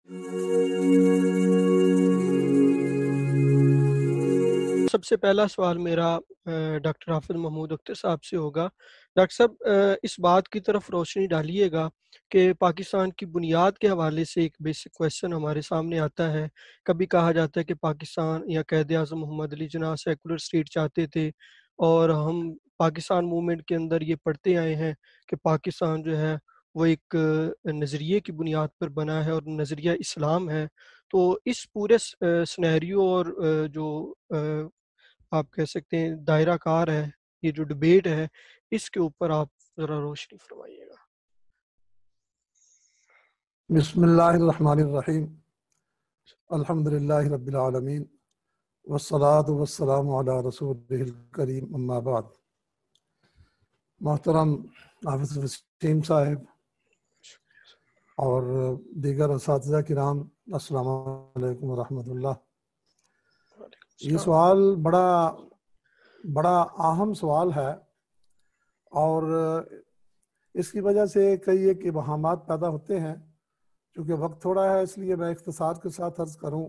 سب سے پہلا سوال میرا ڈاکٹر حافظ محمود اختر صاحب سے ہوگا۔ ڈاکٹر صاحب اس بات کی طرف روشنی ڈالیے گا کہ پاکستان کی بنیاد کے حوالے سے ایک بیسک کویشچن ہمارے سامنے آتا ہے۔ کبھی کہا جاتا ہے کہ پاکستان یا قائد اعظم محمد علی جناح سیکولر اسٹیٹ چاہتے تھے، اور ہم پاکستان موومنٹ کے اندر یہ پڑھتے آئے ہیں کہ پاکستان جو ہے وہ ایک نظریے کی بنیاد پر بنا ہے، اور نظریہ اسلام ہے۔ تو اس پورے سنیریو اور جو آپ کہہ سکتے ہیں دائرہ کار ہے، یہ جو ڈبیٹ ہے، اس کے اوپر آپ ذرا روشنی فرمائیے گا۔ بسم اللہ الرحمن الرحیم، الحمدللہ رب العالمین، والصلاة والسلام علی رسولہ الکریم، اما بعد۔ محترم حافظ وسیم صاحب اور دیگر اساتذہ کرام، السلام علیکم ورحمۃ اللہ۔ یہ سوال بڑا اہم سوال ہے، اور اس کی وجہ سے کئی ایک ابہامات پیدا ہوتے ہیں۔ چونکہ وقت تھوڑا ہے اس لیے میں اختصار کے ساتھ عرض کروں،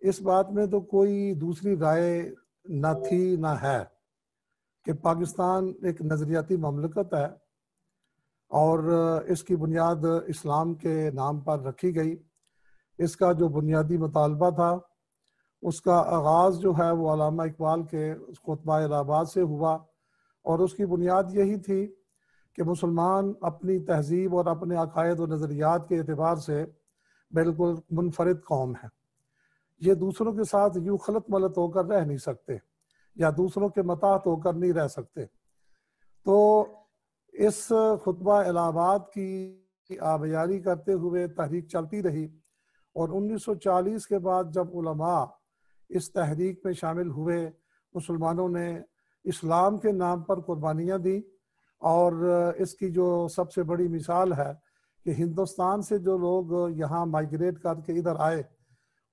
اس بات میں تو کوئی دوسری رائے نہ تھی نہ ہے کہ پاکستان ایک نظریاتی مملکت ہے، اور اس کی بنیاد اسلام کے نام پر رکھی گئی۔ اس کا جو بنیادی مطالبہ تھا، اس کا آغاز جو ہے وہ علامہ اقبال کے خطبہ الہ آباد سے ہوا، اور اس کی بنیاد یہی تھی کہ مسلمان اپنی تہذیب اور اپنے عقائد و نظریات کے اعتبار سے بالکل منفرد قوم ہے۔ یہ دوسروں کے ساتھ یوں خلط ملط ہو کر رہ نہیں سکتے، یا دوسروں کے متاحت ہو کر نہیں رہ سکتے۔ تو اس خطبہ الہ آباد کی آبیاری کرتے ہوئے تحریک چلتی رہی، اور 1940 کے بعد جب علماء اس تحریک میں شامل ہوئے، مسلمانوں نے اسلام کے نام پر قربانیاں دیں، اور اس کی جو سب سے بڑی مثال ہے کہ ہندوستان سے جو لوگ یہاں مائیگریٹ کر کے ادھر آئے،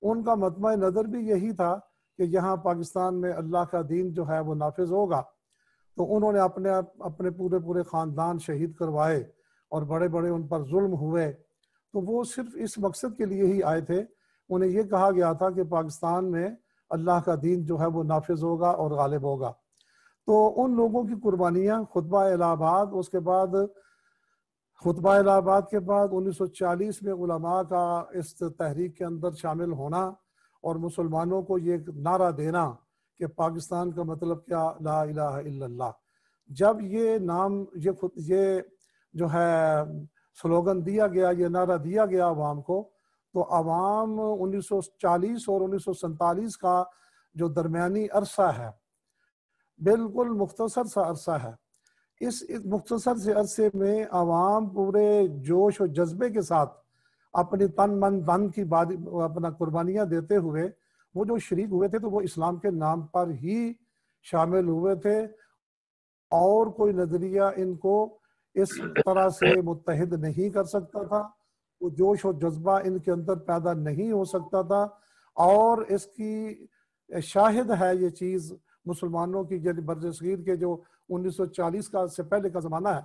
ان کا مطمع نظر بھی یہی تھا کہ یہاں پاکستان میں اللہ کا دین جو ہے وہ نافذ ہوگا۔ تو انہوں نے اپنے پورے خاندان شہید کروائے، اور بڑے بڑے ان پر ظلم ہوئے۔ تو وہ صرف اس مقصد کے لیے ہی آئے تھے، انہیں یہ کہا گیا تھا کہ پاکستان میں اللہ کا دین جو ہے وہ نافذ ہوگا اور غالب ہوگا۔ تو ان لوگوں کی قربانیاں، خطبہ الہ آباد، اس کے بعد خطبہ الہ آباد کے بعد 1940 میں علماء کا اس تحریک کے اندر شامل ہونا، اور مسلمانوں کو یہ نعرہ دینا کہ پاکستان کا مطلب کیا، لا الہ الا اللہ۔ جب یہ نام، یہ جو ہے سلوگن دیا گیا، یہ نعرہ دیا گیا عوام کو، تو عوام 1940 اور 1947 کا جو درمیانی عرصہ ہے، بالکل مختصر سا عرصہ ہے، اس مختصر سے عرصے میں عوام پورے جوش و جذبے کے ساتھ اپنی تن من دھن کی اپنا قربانیاں دیتے ہوئے، وہ جو شریک ہوئے تھے تو وہ اسلام کے نام پر ہی شامل ہوئے تھے، اور کوئی نظریہ ان کو اس طرح سے متحد نہیں کر سکتا تھا، وہ جوش و جذبہ ان کے اندر پیدا نہیں ہو سکتا تھا۔ اور اس کی شاہد ہے یہ چیز مسلمانوں کی، یعنی برصغیر کے جو 1940 کا سے پہلے کا زمانہ ہے،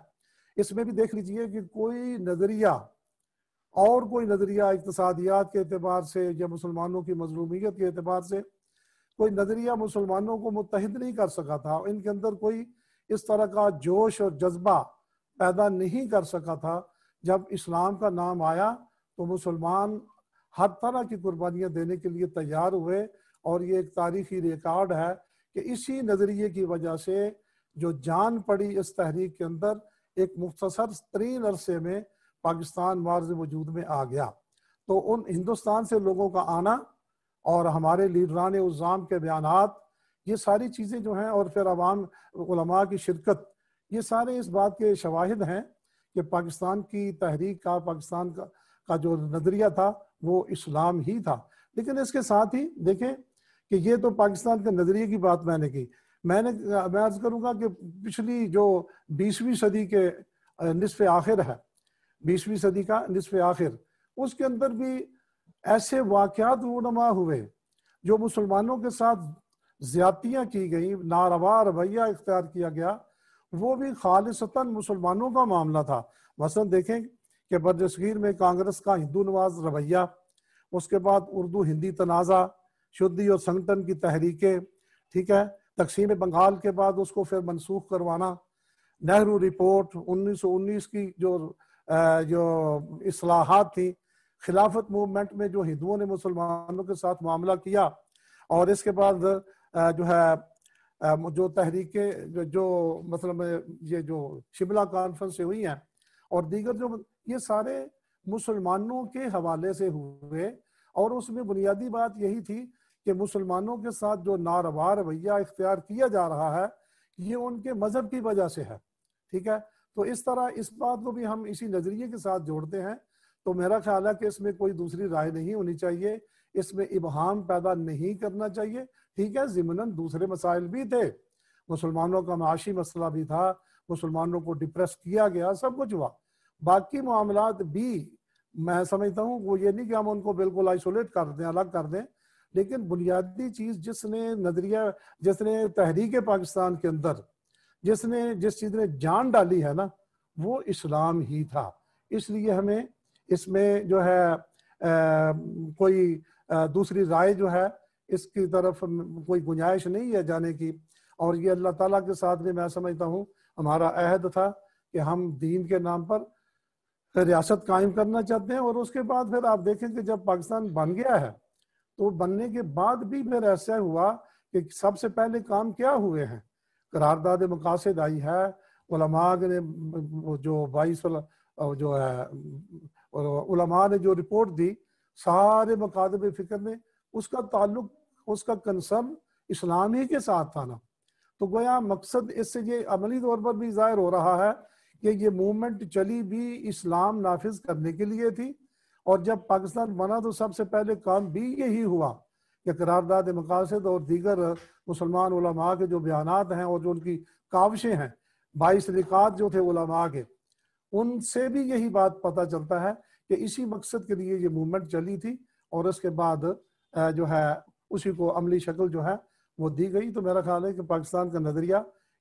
اس میں بھی دیکھ لیجئے کہ کوئی نظریہ اقتصادیات کے اعتبار سے یا مسلمانوں کی مظلومیت کے اعتبار سے کوئی نظریہ مسلمانوں کو متحد نہیں کر سکا تھا، ان کے اندر کوئی اس طرح کا جوش اور جذبہ پیدا نہیں کر سکا تھا۔ جب اسلام کا نام آیا تو مسلمان ہر طرح کی قربانیاں دینے کے لیے تیار ہوئے، اور یہ ایک تاریخی ریکارڈ ہے کہ اسی نظریے کی وجہ سے جو جان پڑی اس تحریک کے اندر، ایک مختصر ترین عرصے میں پاکستان معرض وجود میں آ گیا۔ تو ان ہندوستان سے لوگوں کا آنا اور ہمارے لیڈران عظام کے بیانات، یہ ساری چیزیں جو ہیں، اور پھر عوام علماء کی شرکت، یہ سارے اس بات کے شواہد ہیں کہ پاکستان کی تحریک کا، پاکستان کا جو نظریہ تھا وہ اسلام ہی تھا۔ لیکن اس کے ساتھ ہی دیکھیں کہ یہ تو پاکستان کے نظریے کی بات میں نے کی، میں عرض کروں گا کہ پچھلی جو 20ویں صدی کے نصف آخر ہے، 20ویں صدی کا نصف آخر، اس کے اندر بھی ایسے واقعات رونما ہوئے جو مسلمانوں کے ساتھ زیادتیاں کی گئیں، ناروا رویہ اختیار کیا گیا، وہ بھی خالصتاً مسلمانوں کا معاملہ تھا۔ مثلا دیکھیں کہ برصغیر میں کانگریس کا ہندو نواز رویہ، اس کے بعد اردو ہندی تنازع، شدی اور سنگٹن کی تحریکیں، ٹھیک ہے، تقسیم بنگال کے بعد اس کو پھر منسوخ کروانا، نہرو رپورٹ 1919 کی جو اصلاحات تھی، خلافت موومنٹ میں جو ہندوؤں نے مسلمانوں کے ساتھ معاملہ کیا، اور اس کے بعد جو ہے جو تحریکیں جو مطلب یہ جو شملہ کانفرنس سے ہوئی ہیں اور دیگر جو یہ سارے مسلمانوں کے حوالے سے ہوئے، اور اس میں بنیادی بات یہی تھی کہ مسلمانوں کے ساتھ جو ناروا رویہ اختیار کیا جا رہا ہے یہ ان کے مذہب کی وجہ سے ہے، ٹھیک ہے۔ تو اس طرح اس بات کو بھی ہم اسی نظریے کے ساتھ جوڑتے ہیں، تو میرا خیال ہے کہ اس میں کوئی دوسری رائے نہیں ہونی چاہیے، اس میں ابہام پیدا نہیں کرنا چاہیے، ٹھیک ہے۔ ضمناً دوسرے مسائل بھی تھے، مسلمانوں کا معاشی مسئلہ بھی تھا، مسلمانوں کو ڈپریس کیا گیا، سب کچھ ہوا، باقی معاملات بھی میں سمجھتا ہوں وہ یہ نہیں کہ ہم ان کو بالکل آئسولیٹ کر دیں، الگ کر دیں، لیکن بنیادی چیز جس نے تحریک پاکستان کے اندر جس چیز نے جان ڈالی ہے نا وہ اسلام ہی تھا، اس لیے ہمیں اس میں جو ہے کوئی دوسری رائے جو ہے اس کی طرف کوئی گنجائش نہیں ہے جانے کی، اور یہ اللہ تعالیٰ کے ساتھ بھی میں سمجھتا ہوں ہمارا عہد تھا کہ ہم دین کے نام پر ریاست قائم کرنا چاہتے ہیں، اور اس کے بعد پھر آپ دیکھیں کہ جب پاکستان بن گیا ہے تو بننے کے بعد بھی پھر ایسا ہوا کہ سب سے پہلے کام کیا ہوئے ہیں، قرارداد مقاصد آئی ہے، علماء نے جو 22 جو ہے علماء نے جو رپورٹ دی، سارے مکاتب فکر نے اس کا تعلق، اس کا کنسرن اسلام ہی کے ساتھ تھا نا، تو گویا مقصد اس سے یہ عملی طور پر بھی ظاہر ہو رہا ہے کہ یہ موومنٹ چلی بھی اسلام نافذ کرنے کے لیے تھی، اور جب پاکستان بنا تو سب سے پہلے کام بھی یہی ہوا کہ قرارداد مقاصد اور دیگر مسلمان علماء کے جو بیانات ہیں اور جو ان کی کاوشیں ہیں، 22 نکات جو تھے علماء کے، ان سے بھی یہی بات پتہ چلتا ہے کہ اسی مقصد کے لیے یہ موومنٹ چلی تھی، اور اس کے بعد جو ہے اسی کو عملی شکل جو ہے وہ دی گئی۔ تو میرا خیال ہے کہ پاکستان کا نظریہ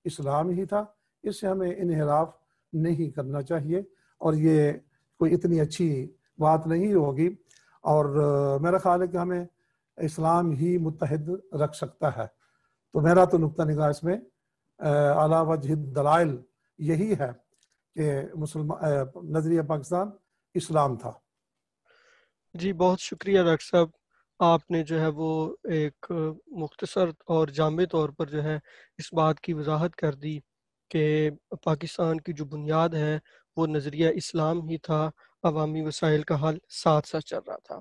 اسلام ہی تھا، اس سے ہمیں انحراف نہیں کرنا چاہیے، اور یہ کوئی اتنی اچھی بات نہیں ہوگی، اور میرا خیال ہے کہ ہمیں اسلام ہی متحد رکھ سکتا ہے۔ تو میرا تو نقطہ نگاہ اس میں اعلیٰ وجہ دلائل یہی ہے کہ نظریہ پاکستان اسلام تھا۔ جی بہت شکریہ ڈاکٹر صاحب، آپ نے جو ہے وہ ایک مختصر اور جامع طور پر جو ہے اس بات کی وضاحت کر دی کہ پاکستان کی جو بنیاد ہے وہ نظریہ اسلام ہی تھا، عوامی وسائل کا حل ساتھ ساتھ چل رہا تھا۔